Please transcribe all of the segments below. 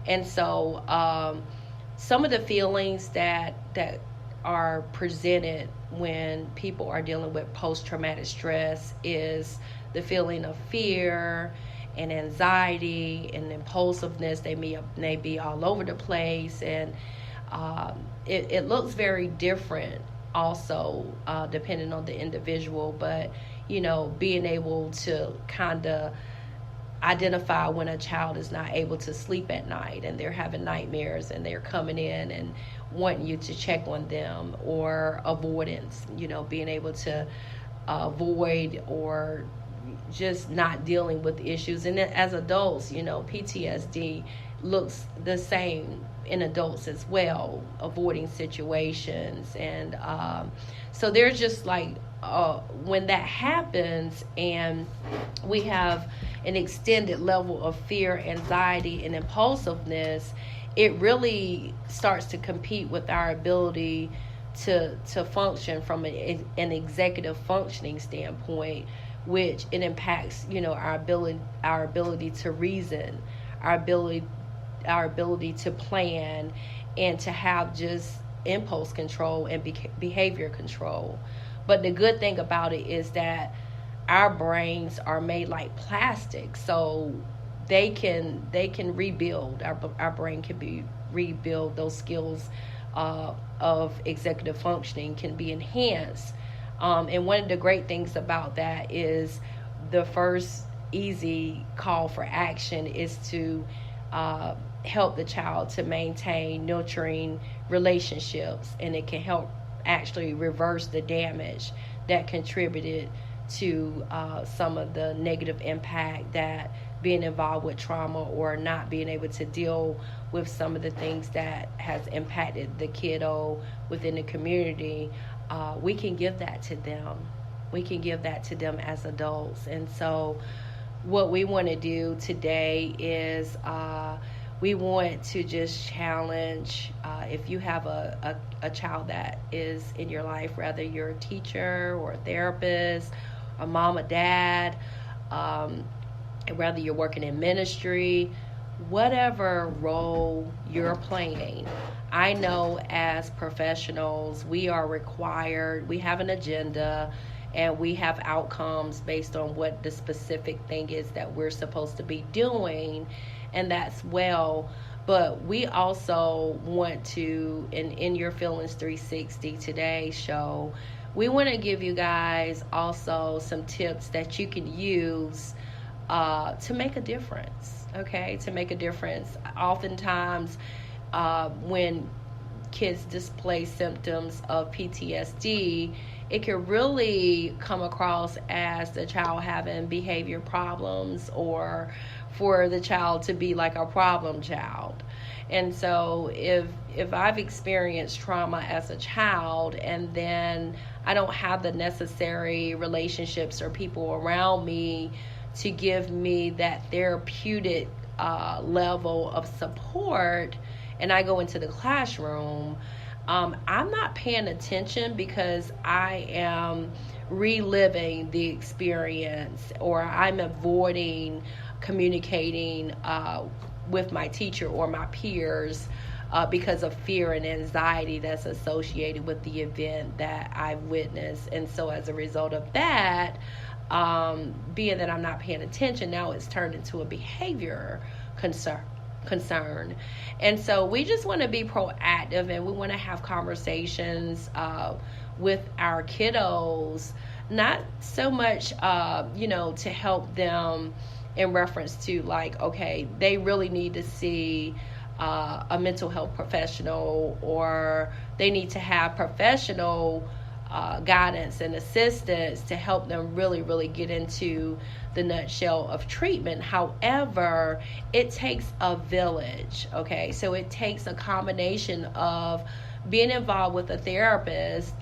And so some of the feelings that are presented when people are dealing with post-traumatic stress is the feeling of fear and anxiety and impulsiveness. They may be all over the place, and it looks very different also, depending on the individual. But being able to kind of identify when a child is not able to sleep at night and they're having nightmares and they're coming in and wanting you to check on them, or avoidance, being able to avoid or just not dealing with issues. And then as adults, PTSD looks the same in adults as well, avoiding situations. And so there's just like, when that happens and we have an extended level of fear, anxiety, and impulsiveness, it really starts to compete with our ability to function from an executive functioning standpoint, which it impacts, our ability to reason, our ability to plan, and to have just impulse control and behavior control. But the good thing about it is that our brains are made like plastic, so they can rebuild. Our brain can be rebuild. Those skills of executive functioning can be enhanced. And one of the great things about that is the first easy call for action is to help the child to maintain nurturing relationships, and it can help actually reverse the damage that contributed to some of the negative impact that being involved with trauma or not being able to deal with some of the things that has impacted the kiddo within the community. We can give that to them. We can give that to them as adults. And so what we want to do today is we want to just challenge, if you have a child that is in your life, whether you're a teacher or a therapist, a mom, a dad, whether you're working in ministry, whatever role you're playing. I know as professionals, we are required, we have an agenda, and we have outcomes based on what the specific thing is that we're supposed to be doing, and that's well. But we also want to, in Your Feelings 360 today's show, we want to give you guys also some tips that you can use to make a difference, okay? To make a difference. Oftentimes, when kids display symptoms of PTSD, it can really come across as the child having behavior problems, or for the child to be like a problem child. And so if I've experienced trauma as a child, and then I don't have the necessary relationships or people around me to give me that therapeutic level of support, and I go into the classroom, I'm not paying attention because I am reliving the experience, or I'm avoiding communicating with my teacher or my peers because of fear and anxiety that's associated with the event that I've witnessed. And so as a result of that, being that I'm not paying attention, now it's turned into a behavior concern. And so we just want to be proactive, and we want to have conversations with our kiddos, not so much to help them in reference to like, okay, they really need to see a mental health professional, or they need to have professional guidance and assistance to help them really get into the nutshell of treatment. However, it takes a village, okay? So it takes a combination of being involved with a therapist,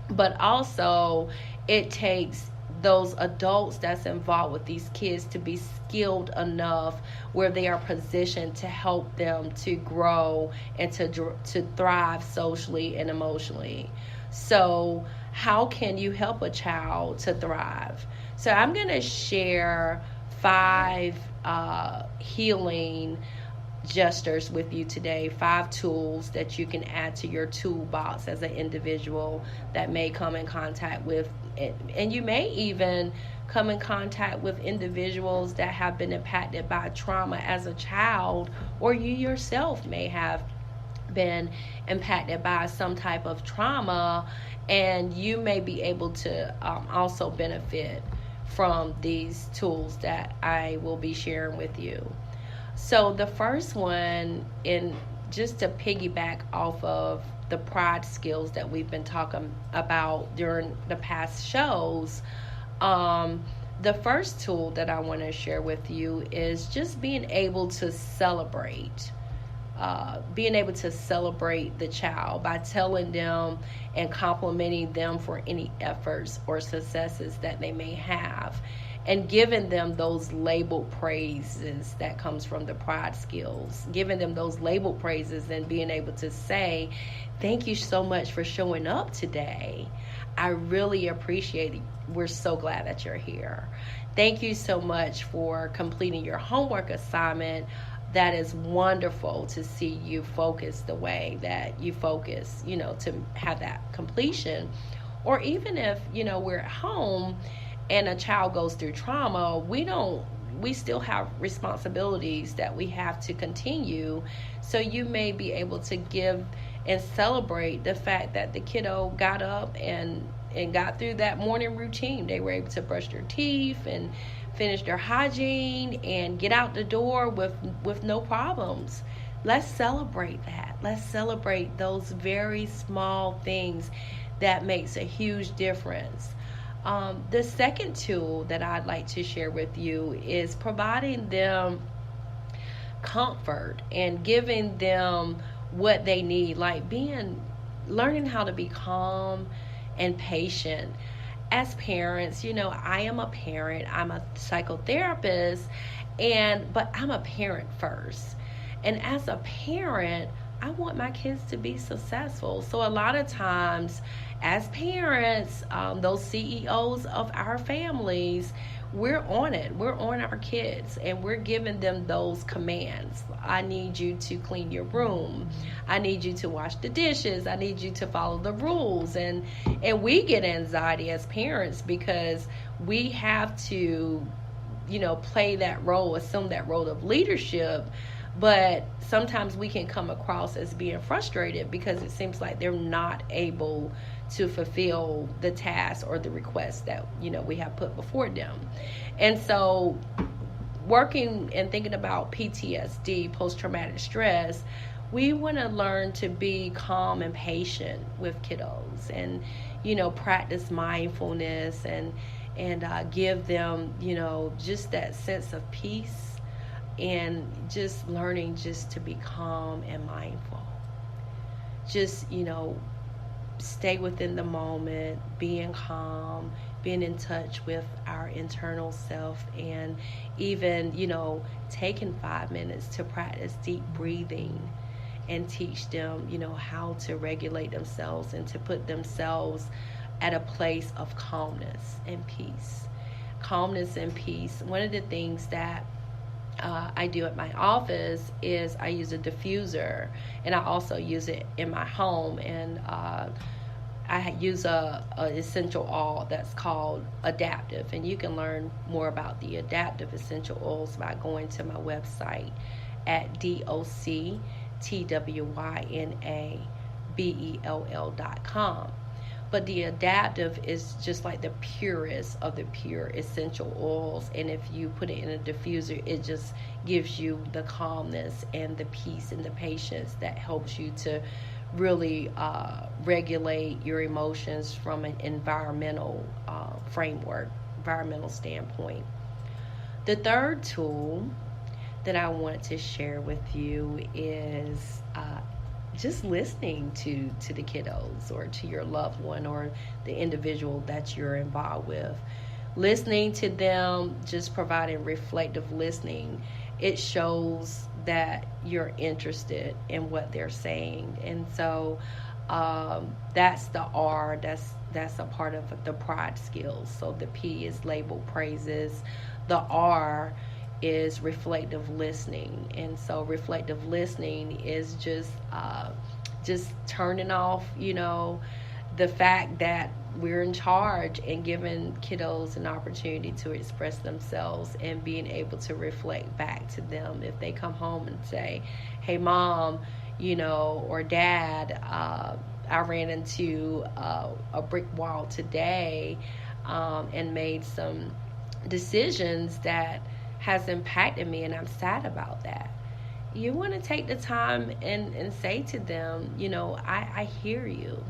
but also it takes those adults that's involved with these kids to be skilled enough where they are positioned to help them to grow and to thrive socially and emotionally. So how can you help a child to thrive? So I'm going to share 5 healing gestures with you today, 5 tools that you can add to your toolbox as an individual that may come in contact with it. And you may even come in contact with individuals that have been impacted by trauma as a child, or you yourself may have been impacted by some type of trauma, and you may be able to also benefit from these tools that I will be sharing with you. So the first one, in just to piggyback off of the pride skills that we've been talking about during the past shows, the first tool that I want to share with you is just being able to celebrate. Being able to celebrate the child by telling them and complimenting them for any efforts or successes that they may have, and giving them those labeled praises that comes from the pride skills, giving them those labeled praises and being able to say, thank you so much for showing up today. I really appreciate it. We're so glad that you're here. Thank you so much for completing your homework assignment. That is wonderful to see you focus the way that you focus, to have that completion. Or even if, we're at home and a child goes through trauma, we still have responsibilities that we have to continue. So you may be able to give and celebrate the fact that the kiddo got up and got through that morning routine. They were able to brush their teeth and finish their hygiene and get out the door with no problems. Let's celebrate that. Let's celebrate those very small things that makes a huge difference. The second tool that I'd like to share with you is providing them comfort and giving them what they need, like learning how to be calm and patient. As parents, I am a parent, I'm a psychotherapist, but I'm a parent first. And as a parent, I want my kids to be successful. So a lot of times as parents, those CEOs of our families, we're on it. We're on our kids and we're giving them those commands. I need you to clean your room. I need you to wash the dishes. I need you to follow the rules. And we get anxiety as parents because we have to, play that role, assume that role of leadership. But sometimes we can come across as being frustrated because it seems like they're not able to fulfill the task or the request that we have put before them. And so working and thinking about PTSD, post-traumatic stress, we want to learn to be calm and patient with kiddos and practice mindfulness and give them just that sense of peace, and just learning just to be calm and mindful. Just stay within the moment, being calm, being in touch with our internal self, and even, taking 5 minutes to practice deep breathing and teach them, how to regulate themselves and to put themselves at a place of calmness and peace. Calmness and peace. One of the things that I do at my office is I use a diffuser, and I also use it in my home, and I use a essential oil that's called Adaptive, and you can learn more about the Adaptive essential oils by going to my website at doctynabell.com. But the Adaptive is just like the purest of the pure essential oils. And if you put it in a diffuser, it just gives you the calmness and the peace and the patience that helps you to really regulate your emotions from an environmental environmental standpoint. The third tool that I want to share with you is just listening to the kiddos or to your loved one or the individual that you're involved with. Listening to them, just providing reflective listening, it shows that you're interested in what they're saying. And so that's the R, that's a part of the pride skills. So the P is labeled praises. The R is reflective listening. And so reflective listening is just turning off, the fact that we're in charge and giving kiddos an opportunity to express themselves and being able to reflect back to them. If they come home and say, hey, mom, or dad, I ran into a brick wall today and made some decisions that has impacted me, and I'm sad about that. You want to take the time and say to them, I hear you.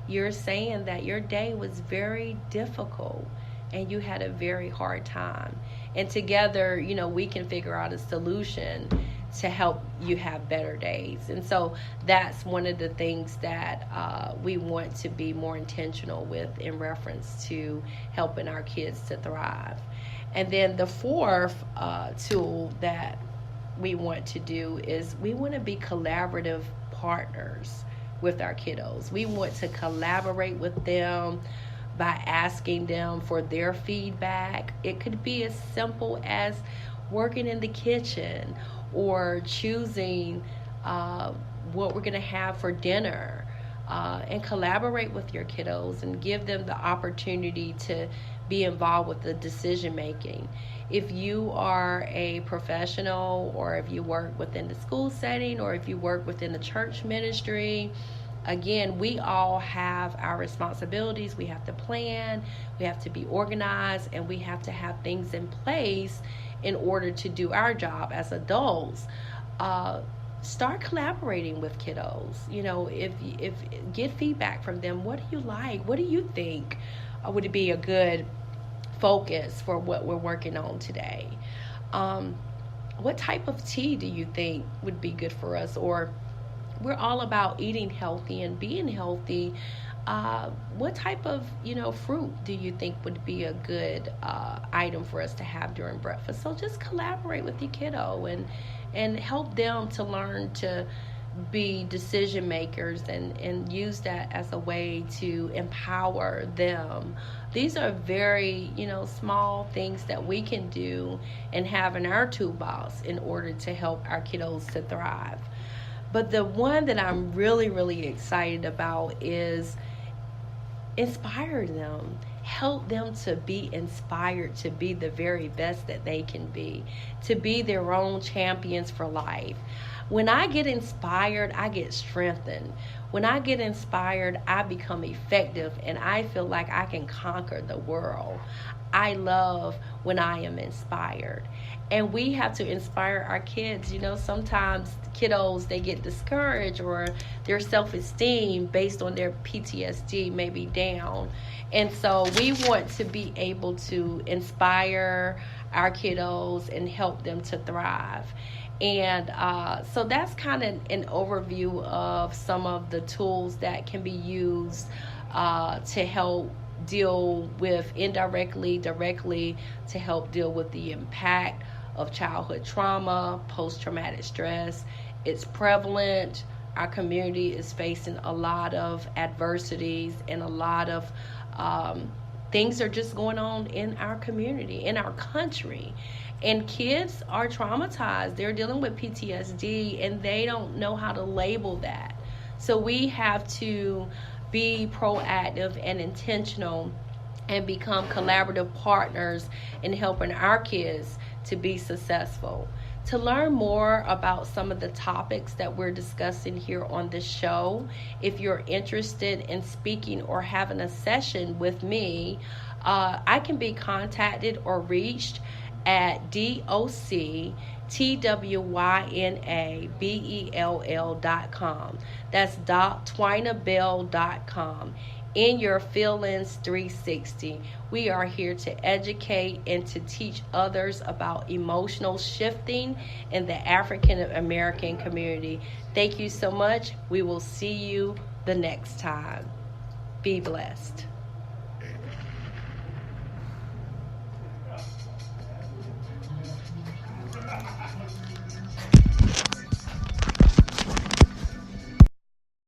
You're saying that your day was very difficult and you had a very hard time. And together, we can figure out a solution to help you have better days. And so that's one of the things that we want to be more intentional with in reference to helping our kids to thrive. And then the fourth tool that we want to do is we want to be collaborative partners with our kiddos. We want to collaborate with them by asking them for their feedback. It could be as simple as working in the kitchen or choosing what we're going to have for dinner, and collaborate with your kiddos and give them the opportunity to be involved with the decision making. If you are a professional, or if you work within the school setting, or if you work within the church ministry, again, we all have our responsibilities. We have to plan, we have to be organized, and we have to have things in place in order to do our job as adults. Start collaborating with kiddos. If get feedback from them. What do you like? What do you think would it be a good focus for what we're working on today? What type of tea do you think would be good for us? Or we're all about eating healthy and being healthy. What type of fruit do you think would be a good item for us to have during breakfast? So just collaborate with your kiddo and help them to learn to be decision makers and use that as a way to empower them. These are very small things that we can do and have in our toolbox in order to help our kiddos to thrive. But the one that I'm really, really excited about is inspire them. Help them to be inspired to be the very best that they can be, to be their own champions for life. When I get inspired, I get strengthened. When I get inspired, I become effective and I feel like I can conquer the world. I love when I am inspired. And we have to inspire our kids. Sometimes kiddos, they get discouraged or their self-esteem based on their PTSD may be down. And so we want to be able to inspire our kiddos and help them to thrive. And so that's kind of an overview of some of the tools that can be used to help deal with directly to help deal with the impact of childhood trauma, post-traumatic stress. It's prevalent. Our community is facing a lot of adversities and a lot of things are just going on in our community, in our country. And kids are traumatized. They're dealing with PTSD and they don't know how to label that. So we have to be proactive and intentional and become collaborative partners in helping our kids to be successful. To learn more about some of the topics that we're discussing here on this show, if you're interested in speaking or having a session with me, I can be contacted or reached at doctwynabell.com. That's doctwynabell.com. In your Feelings 360, we are here to educate and to teach others about emotional shifting in the African American community. Thank you so much. We will see you the next time. Be blessed.